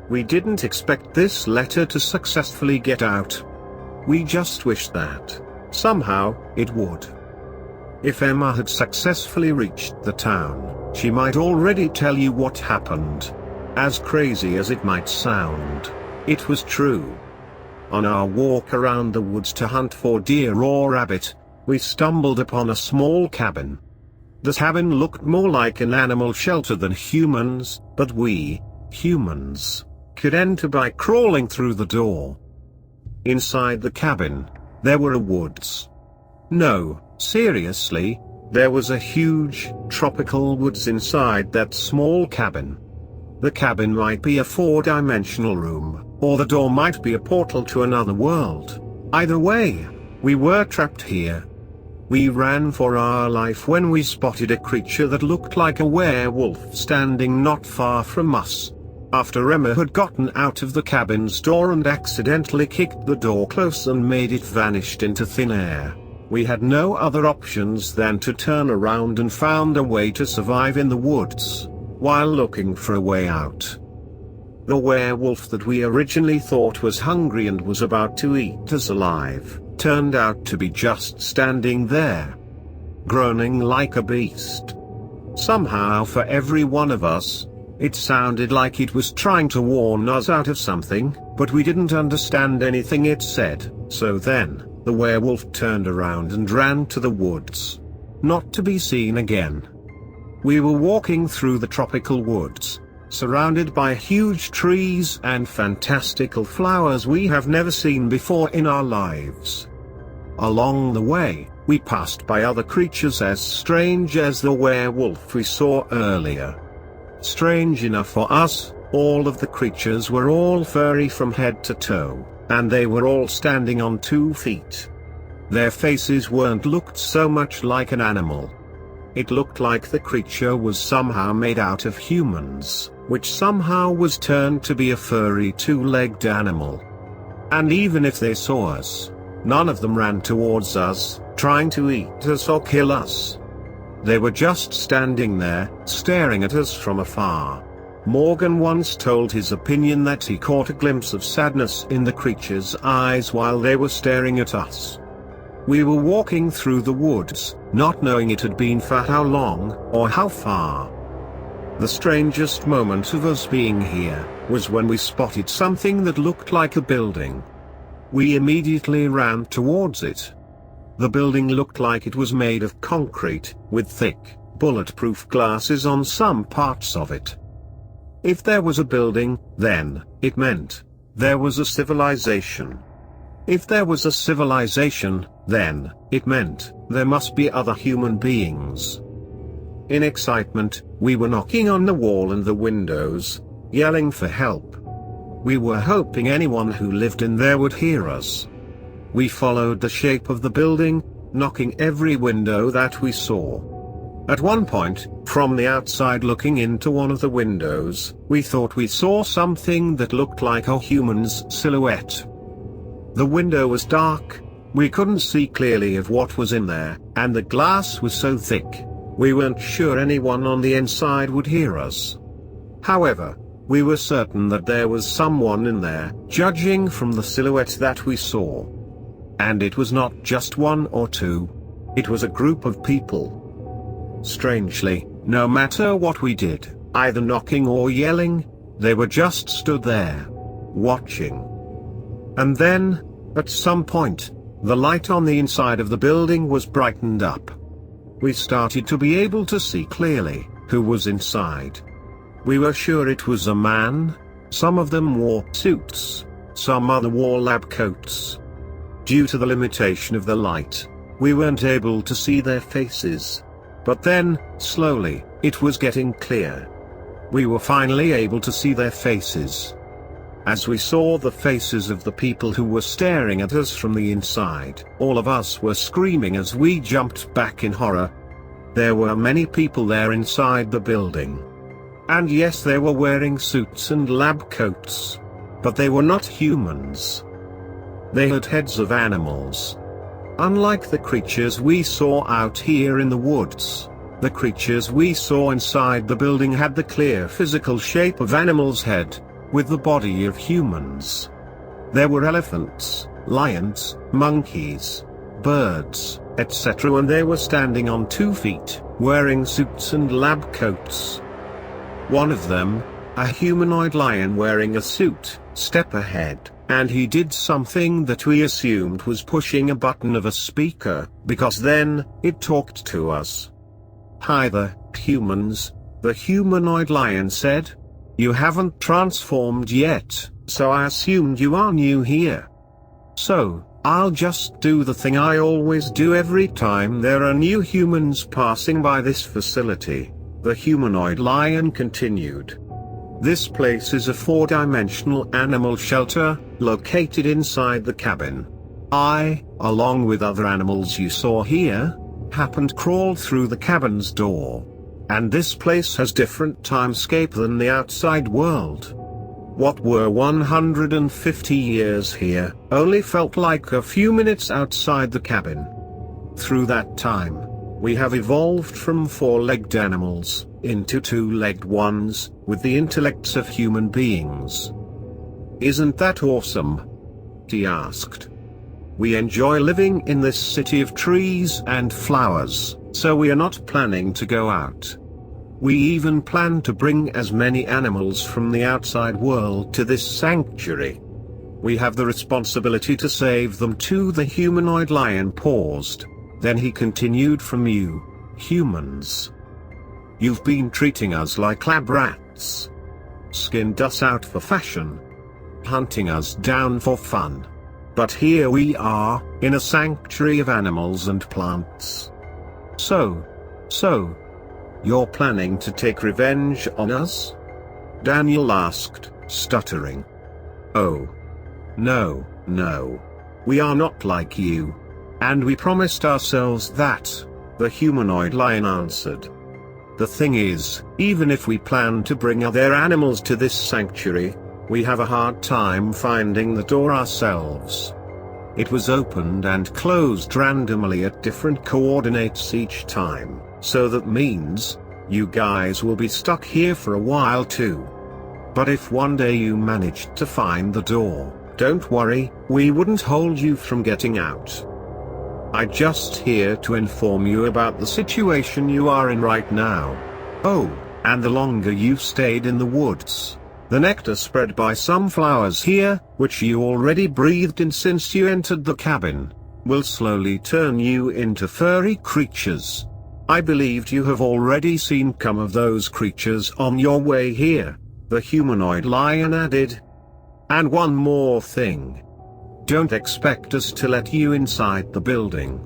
[SPEAKER 1] We didn't expect this letter to successfully get out. We just wish that, somehow, it would. If Emma had successfully reached the town, she might already tell you what happened. As crazy as it might sound, it was true. On our walk around the woods to hunt for deer or rabbit, we stumbled upon a small cabin. The cabin looked more like an animal shelter than humans, but we, humans, could enter by crawling through the door. Inside the cabin, there were woods. No, seriously, there was a huge, tropical woods inside that small cabin. The cabin might be a 4-dimensional room, or the door might be a portal to another world. Either way, we were trapped here. We ran for our life when we spotted a creature that looked like a werewolf standing not far from us. After Emma had gotten out of the cabin's door and accidentally kicked the door close and made it vanish into thin air, we had no other options than to turn around and found a way to survive in the woods, while looking for a way out. The werewolf that we originally thought was hungry and was about to eat us alive, turned out to be just standing there, groaning like a beast. Somehow for every one of us, it sounded like it was trying to warn us out of something, but we didn't understand anything it said, so then, the werewolf turned around and ran to the woods, not to be seen again. We were walking through the tropical woods, surrounded by huge trees and fantastical flowers we have never seen before in our lives. Along the way, we passed by other creatures as strange as the werewolf we saw earlier. Strange enough for us, all of the creatures were all furry from head to toe, and they were all standing on 2 feet. Their faces weren't looked so much like an animal. It looked like the creature was somehow made out of humans, which somehow was turned to be a furry 2-legged animal. And even if they saw us, none of them ran towards us, trying to eat us or kill us. They were just standing there, staring at us from afar. Morgan once told his opinion that he caught a glimpse of sadness in the creature's eyes while they were staring at us. We were walking through the woods, not knowing it had been for how long, or how far. The strangest moment of us being here, was when we spotted something that looked like a building. We immediately ran towards it. The building looked like it was made of concrete, with thick, bulletproof glasses on some parts of it. If there was a building, then, it meant, there was a civilization. If there was a civilization, then, it meant, there must be other human beings. In excitement, we were knocking on the wall and the windows, yelling for help. We were hoping anyone who lived in there would hear us. We followed the shape of the building, knocking every window that we saw. At one point, from the outside looking into one of the windows, we thought we saw something that looked like a human's silhouette. The window was dark, we couldn't see clearly of what was in there, and the glass was so thick, we weren't sure anyone on the inside would hear us. However, we were certain that there was someone in there, judging from the silhouette that we saw. And it was not just 1 or 2. It was a group of people. Strangely, no matter what we did, either knocking or yelling, they were just stood there, watching. And then, at some point, the light on the inside of the building was brightened up. We started to be able to see clearly who was inside. We were sure it was a man. Some of them wore suits, some other wore lab coats. Due to the limitation of the light, we weren't able to see their faces. But then, slowly, it was getting clear. We were finally able to see their faces. As we saw the faces of the people who were staring at us from the inside, all of us were screaming as we jumped back in horror. There were many people there inside the building. And yes, they were wearing suits and lab coats. But they were not humans. They had heads of animals. Unlike the creatures we saw out here in the woods, the creatures we saw inside the building had the clear physical shape of animals' head, with the body of humans. There were elephants, lions, monkeys, birds, etc., and they were standing on 2 feet, wearing suits and lab coats. One of them, a humanoid lion wearing a suit, stepped ahead, and he did something that we assumed was pushing a button of a speaker, because then, it talked to us. "Hi there, humans," the humanoid lion said. "You haven't transformed yet, so I assumed you are new here. So, I'll just do the thing I always do every time there are new humans passing by this facility," the humanoid lion continued. "This place is a 4-dimensional animal shelter, located inside the cabin. I, along with other animals you saw here, happened to crawl through the cabin's door. And this place has different timescape than the outside world. What were 150 years here, only felt like a few minutes outside the cabin. Through that time, we have evolved from 4-legged animals, into 2-legged ones, with the intellects of human beings. Isn't that awesome?" he asked. "We enjoy living in this city of trees and flowers, so we are not planning to go out. We even plan to bring as many animals from the outside world to this sanctuary. We have the responsibility to save them too." The humanoid lion paused, then he continued, "From you, humans. You've been treating us like lab rats. Skinned us out for fashion. Hunting us down for fun. But here we are, in a sanctuary of animals and plants. So, you're planning to take revenge on us?" Daniel asked, stuttering. "Oh. No. We are not like you. And we promised ourselves that," the humanoid lion answered. "The thing is, even if we plan to bring other animals to this sanctuary, we have a hard time finding the door ourselves. It was opened and closed randomly at different coordinates each time, so that means, you guys will be stuck here for a while too. But if one day you managed to find the door, don't worry, we wouldn't hold you from getting out. I'm just here to inform you about the situation you are in right now. Oh, and the longer you stayed in the woods, the nectar spread by some flowers here, which you already breathed in since you entered the cabin, will slowly turn you into furry creatures. I believed you have already seen some of those creatures on your way here," the humanoid lion added. "And one more thing. Don't expect us to let you inside the building.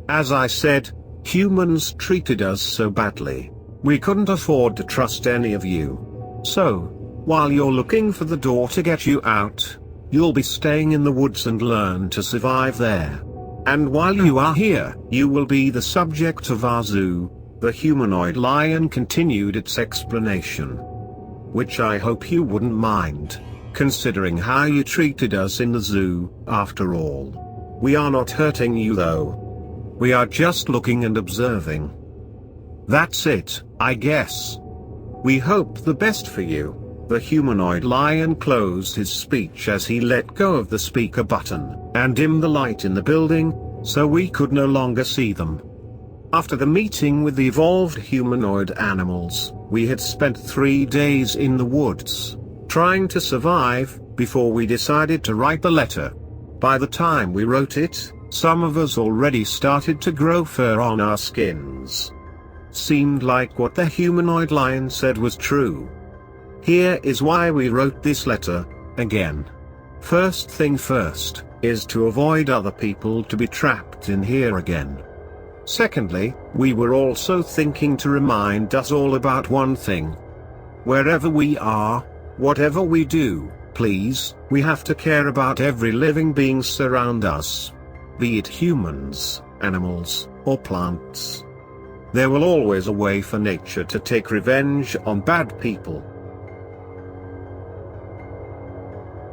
[SPEAKER 1] As I said, humans treated us so badly. We couldn't afford to trust any of you. So, while you're looking for the door to get you out, you'll be staying in the woods and learn to survive there. And while you are here, you will be the subject of our zoo," the humanoid lion continued its explanation. "Which I hope you wouldn't mind, considering how you treated us in the zoo, after all. We are not hurting you though. We are just looking and observing. That's it, I guess. We hope the best for you." The humanoid lion closed his speech as he let go of the speaker button, and dimmed the light in the building, so we could no longer see them. After the meeting with the evolved humanoid animals, we had spent 3 days in the woods, trying to survive, before we decided to write the letter. By the time we wrote it, some of us already started to grow fur on our skins. Seemed like what the humanoid lion said was true. Here is why we wrote this letter, again. First thing first, is to avoid other people to be trapped in here again. Secondly, we were also thinking to remind us all about one thing. Wherever we are, whatever we do, please, we have to care about every living being surround us. Be it humans, animals, or plants. There will always a way for nature to take revenge on bad people.